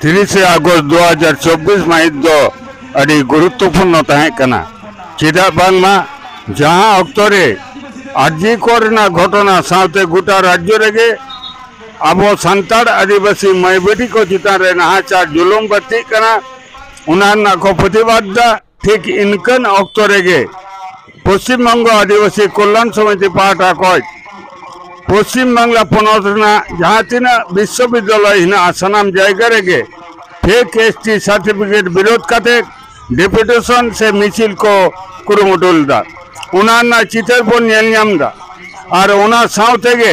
30 August 2024 माहित दो अड़ी गुरुत्वपूर्ण तहकना चेदा बांगमा जहां अक्तरे आरजी कोरना घटना साथे गोटा राज्य रेगे आबो सांताड़ आदिवासी माई बेटी को चितान रे नाहाचार जुलुम बत्ती कना उनाना को प्रतिवाद ठीक इनकन अक्तरेगे पश्चिम बंग आदिवासी कल्याण समिति पाहटा कय पश्चिम बांगला पनतना जहाँ तीना विश्वविद्यालय हिना सानाम जायगा रेगे फेक एसटी सर्टिफिकेट विरोध काते डेपुटेशन से मिছিল को कुरुमुटुलदा उनाना चितर बन नेलनामदा और उना सावतेगे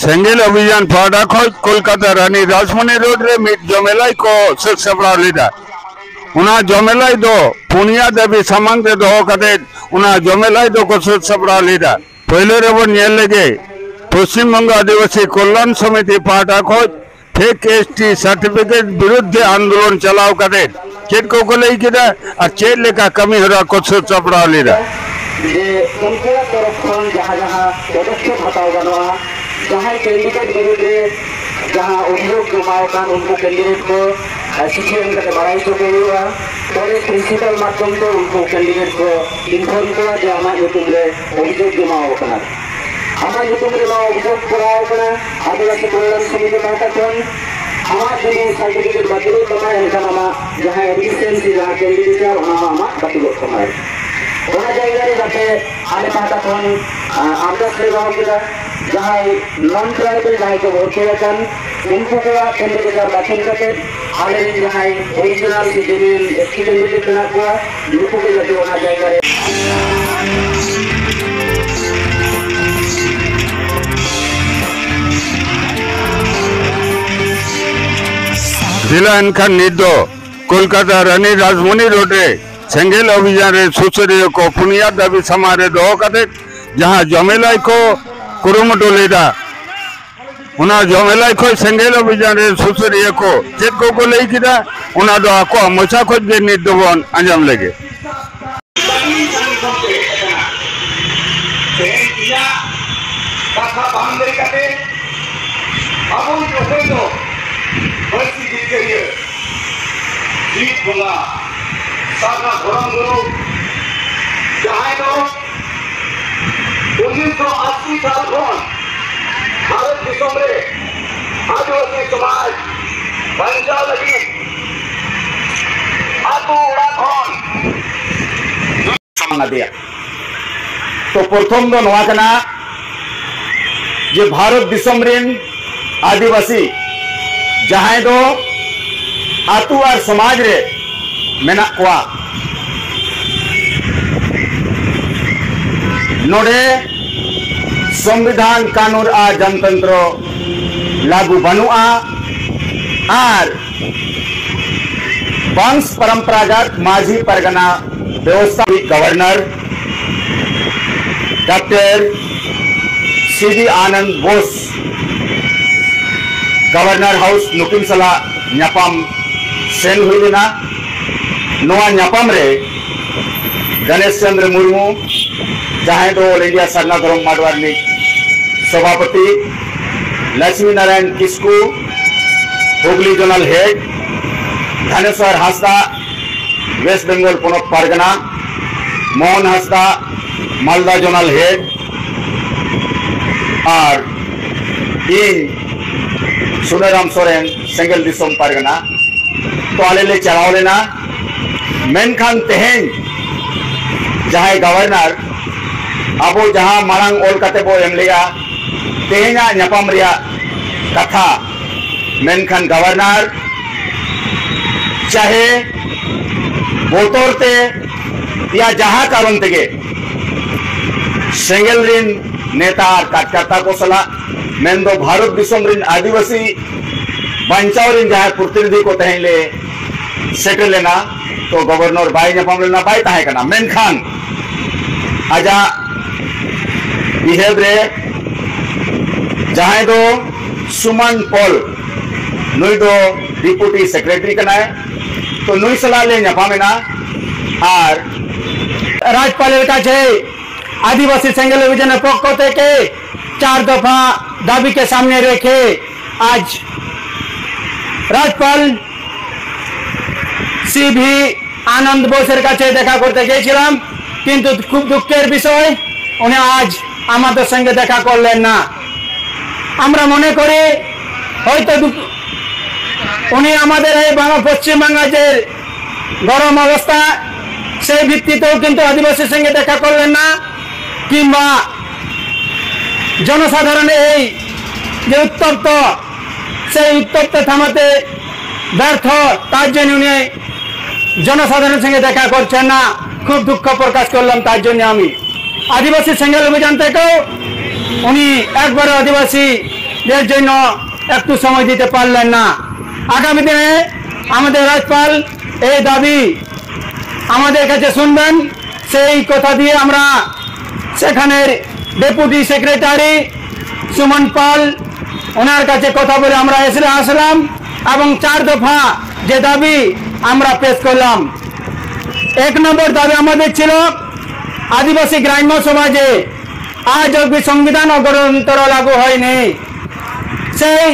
सेंगेल अभियान पाड़ा खय कोलकाता रानी राजमणि रोड रे मिट जमेलाई को सब्सबड़ा लेदा उना जमेलाई दो पुनिया देवी सामांग रे दो काते उना जमेलाई दो को सब्सबड़ा लेदा पहले रे बन नेल लेगे पश्चिम बंग आदिवासी कल्याण समिति पाहटा खय फेक एसटी सर्टिफिकेट विरुद्ध आंदोलन चलाव कदे चेत को लई किदा और चेत लेका कमी हरा को चपड़ा लेदा जे उनको तरफ खन जहां जहां पदक्षेप हटाव गनवा जहां कैंडिडेट विरुद्ध जहां अभियोग जमाव कान उनको कैंडिडेट को शिक्षण करके बढ़ाई चुके हुआ और प्रिंसिपल माध्यम से उनको कैंडिडेट को इन्फॉर्म किया जे हमारा यूट्यूब रे अभियोग जमाव कान हमारा यूट्यूब रे अभियोग कराव कान आदिवासी कल्याण समिति पाहटा खन हमारा जो सर्टिफिकेट बातिल कमाय एनका नामा जहां एडिशनसी जहां कैंडिडेट है वहां हमारा बातिल कमाय ओना जायगा रे जाते आले पाहटा खन आमदा से गांव के जहां नॉन ट्राइबल जहां को वोट किया कान उनको को कैंडिडेट बातिल करके आले जहां ओरिजिनल सिटीजन एसटी कैंडिडेट बना को उनको के जाते ओना जायगा रे जिला इनखान निदो कोलकाता रानी राजमणि रोड रे सेंगेल अभियान रे सुसरियो को पुनिया दाबी समारे दो कदे जहां जमेलाई को कुरुमुटु लेदा उना जमेलाई को सेंगेल अभियान रे सुसरियो को चेत को लई किदा उना दो को मचा को जे निदबन अंजाम लेगे जीत बोला सारा धर्म गुरु जहां दो 1980 साल खन भारत दिसम रे आदिवासी समाज बंचा लगी आतु उड़ा खन सामना दिया तो प्रथम दो नवा कना जे भारत दिसम रेन आदिवासी जहां दो आतु और समाज रे मेना कोआ नोडे संविधान कानून आ जनतंत्र लागू बनुआ और वंश परंपरागत माझी परगना व्यवस्था गवर्नर डॉक्टर सीडी आनंद बोस गवर्नर हाउस नुकिन सला न्यापाम सेन हुई लेना नोआ न्यापाम रे गणेश चंद्र मुर्मू जहां दो ऑल इंडिया सरना धर्म माडवारनी सभापति Lakshmi Narayan Kisku Hooghly zonal head Dhaneshwar Hansda West Bengal पोनत पारगना मोहन हांसदा मालदा जोनल हेड और इन सुनेराम सोरेन सेंगल दिसोम पारगना तो आले ले चलाव लेना मेनखान तेहेन जहां गवर्नर अबो जहां मांग ओल कते बो एम लिया तेहेना न्यापाम रिया कथा मेनखान गवर्नर चाहे बोतोरते या जहां कारण तेगे सेंगल रिन नेता कार्यकर्ता को सला मेन दो भारत दिसम रिन आदिवासी बंचाव रिन जहां प्रतिनिधि को तहेन ले सेटल लेना तो गवर्नर बाई न्यापाम लेना बाई ताहे कना मेनखान आजा बिहेव रे जहां दो सुमन पॉल नुई दो डिप्यूटी सेक्रेटरी कना है तो नुई सलाह ले न्यापामेना और राज्यपाल का आदिवासी सेंगल अभियान पक्ष के 4 दफा दाबी के सामने रखे आज राज्यपाल সিভি আনন্দ বোসের কাছে দেখা করতে গিয়েছিলাম, কিন্তু খুব দুঃখের বিষয় উনি আজ আমাদের সঙ্গে দেখা করলেন না। আমরা মনে করি হয়তো উনি আমাদের এই পশ্চিমবাংলার যে গরম অবস্থা সেই ভিত্তিতেও কিন্তু আদিবাসীর সঙ্গে দেখা করলেন না, কিংবা জনসাধারণের এই যে উত্তপ্ত সেই উত্তপ্ত থামাতে ব্যর্থ, তার জন্য উনি জনসাধারণের সঙ্গে দেখা করছেন না। খুব দুঃখ প্রকাশ করলাম তার জন্য। আমি আদিবাসী সেঙ্গেল অভিযান থেকেও উনি একবারও আদিবাসীদের জন্য একটু সময় দিতে পারলেন না। আগামী দিনে আমাদের রাজ্যপাল এই দাবি আমাদের কাছে শুনবেন, সেই কথা দিয়ে আমরা সেখানের ডেপুটি সেক্রেটারি সুমন পাল ওনার কাছে কথা বলে আমরা আসলাম এবং 4 দফা যে দাবি আমরা পেশ করলাম। 1 নম্বর দাবি আমাদের ছিল আদিবাসী গ্রাম্য সমাজে আজ অবধি সংবিধান ও গণতন্ত্র লাগু হয়নি, সেই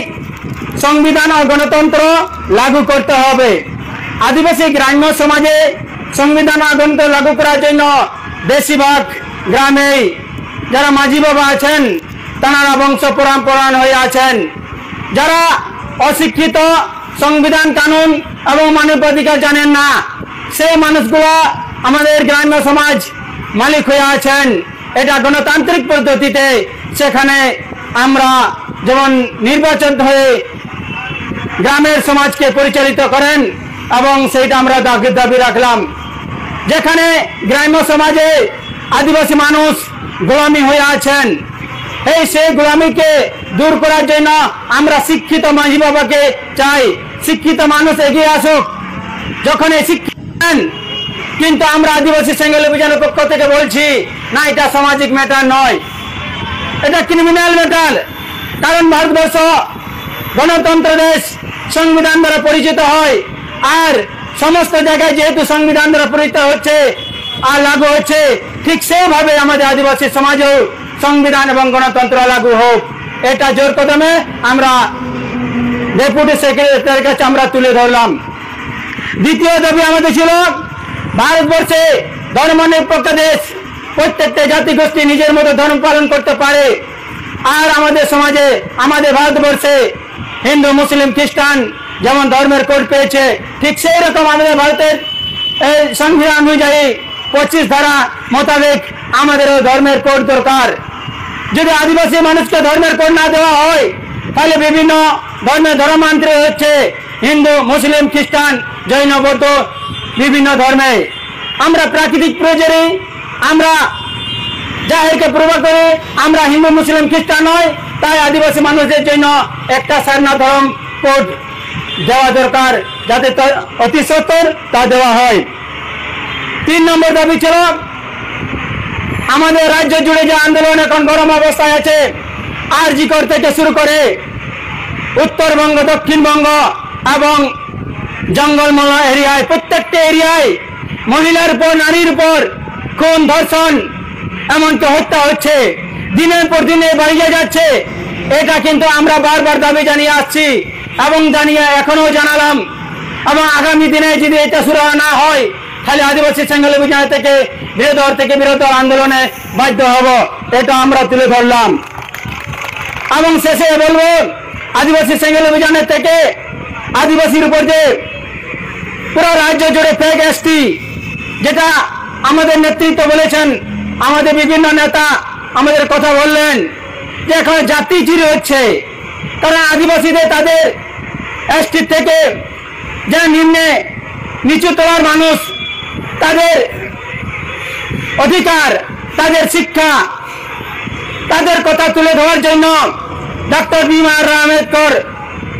সংবিধান ও গণতন্ত্র লাগু করতে হবে। আদিবাসী গ্রাম্য সমাজে সংবিধান ও গণতন্ত্র লাগু করার জন্য বেশিরভাগ গ্রামে যারা মাঝি বাবা আছেন তারা বংশ পরম্পরায়ণ হয়ে আছেন। যারা অশিক্ষিত, সংবিধান কানুন এবং মানবাধিকার জানেন না, সেই মানুষগুলো আমাদের গ্রাম্য সমাজ মালিক হয়ে আছেন। এটা গণতান্ত্রিক পদ্ধতিতে সেখানে আমরা যেমন নির্বাচন হয়ে গ্রামের সমাজকে পরিচালিত করেন এবং সেইটা আমরা দাবি রাখলাম। যেখানে গ্রাম্য সমাজে আদিবাসী মানুষ গোলামি হয়ে আছেন, সেই গোলামিকে দূর করার জন্য আমরা শিক্ষিত মাঝি বাবাকে চাই। শিক্ষিত মানুষ এগিয়ে আসুক, যখন এই শিক্ষিত, কিন্তু আমরা আদিবাসী সেঙ্গেল অভিযানের পক্ষ থেকে বলছি না, এটা সামাজিক ম্যাটার নয়, এটা ক্রিমিনাল ম্যাটার। কারণ ভারতবর্ষ গণতন্ত্র দেশ, সংবিধান দ্বারা পরিচিত হয়, আর সমস্ত জায়গায় যেহেতু সংবিধান দ্বারা পরিচিত হচ্ছে আর লাগু হচ্ছে, ঠিক সেইভাবে আমাদের আদিবাসী সমাজেও সংবিধান এবং গণতন্ত্র লাগু হোক। এটা জোর কদমে আমরা ডেপুটি সেক্রেটারির কাছে আমরা তুলে ধরলাম। দ্বিতীয় দাবি আমাদের ছিল ভারতবর্ষে ধর্মনিরপেক্ষ দেশ, প্রত্যেকটা জাতিগোষ্ঠী নিজের মতো ধর্ম পালন করতে পারে। আর আমাদের সমাজে, আমাদের ভারতবর্ষে হিন্দু, মুসলিম, খ্রিস্টান যেমন ধর্মের কোড পেয়েছে, ঠিক সেই রকম আমাদের ভারতের সংবিধান অনুযায়ী 25 ধারা মোতাবেক আমাদেরও ধর্মের কোড দরকার। যদি আদিবাসী মানুষকে ধর্মের কোড না দেওয়া হয়, তাহলে বিভিন্ন ধর্মের ধর্মান্তর হচ্ছে, হিন্দু, মুসলিম, খ্রিস্টান, জৈন, বৌদ্ধ, বিভিন্ন ধর্মে। আমরা প্রাকৃতিক প্রয়োজনে আমরা জাহেরকে প্রভাব করে আমরা হিন্দু, মুসলিম, খ্রিস্টান নয়, তাই আদিবাসী মানুষদের জন্য একটা সারনা ধর্ম কোড দেওয়া দরকার, যাতে অতি সত্বর তা দেওয়া হয়। 3 নম্বর দাবি ছিল আমাদের রাজ্য জুড়ে যে আন্দোলন এখন গরম অবস্থায় আছে, আরজিকর থেকে শুরু করে উত্তরবঙ্গ, দক্ষিণবঙ্গ এবং জঙ্গলমহল এরিয়ায়, প্রত্যেকটা এরিয়ায় মহিলার উপর, নারীর উপর খুন, ধর্ষণ, এমনকি হত্যা হচ্ছে, দিনের পর দিনে বাড়িয়ে যাচ্ছে। এটা কিন্তু আমরা বারবার দাবি জানিয়ে আসছি এবং এখনো জানালাম, এবং আগামী দিনে যদি এটা শুরু না হয় তাহলে আদিবাসী সেঙ্গেল অভিযান থেকে বৃহত্তর আন্দোলনে বাধ্য হব। এটা আমরা তুলে ধরলাম। এবং শেষে বলবো, আদিবাসী সেঙ্গেল অভিযানের থেকে আদিবাসীর উপর যে পুরো রাজ্য জুড়ে ফেক এসটি, যেটা আমাদের নেতৃত্ব বলেছেন, আমাদের বিভিন্ন নেতা আমাদের কথা বললেন যে এখন জাতি চির হচ্ছে, কারণ আদিবাসীদের তাদের এসটি থেকে যে নিচু তলার মানুষ, তাদের অধিকার, তাদের শিক্ষা, তাদের কথা তুলে ধরার জন্য ডক্টর বি.আর. আম্বেদকর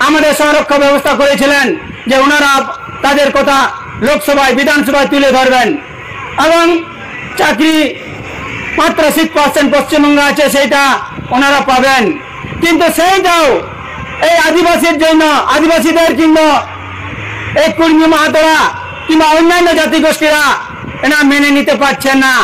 আমাদের সংরক্ষণ ব্যবস্থা করেছিলেন যে ওনারা তাদের কথা লোকসভায়, বিধানসভায় তুলে ধরবেন। এবং চাকরি মাত্র 6% পশ্চিমবঙ্গে আছে, সেইটা ওনারা পাবেন। কিন্তু সেইটাও এই আদিবাসীর জন্য, আদিবাসীদের কিংবা এই কুর্মী মাহাতোরা কিংবা অন্যান্য জাতিগোষ্ঠীরা এরা মেনে নিতে পারছেন না।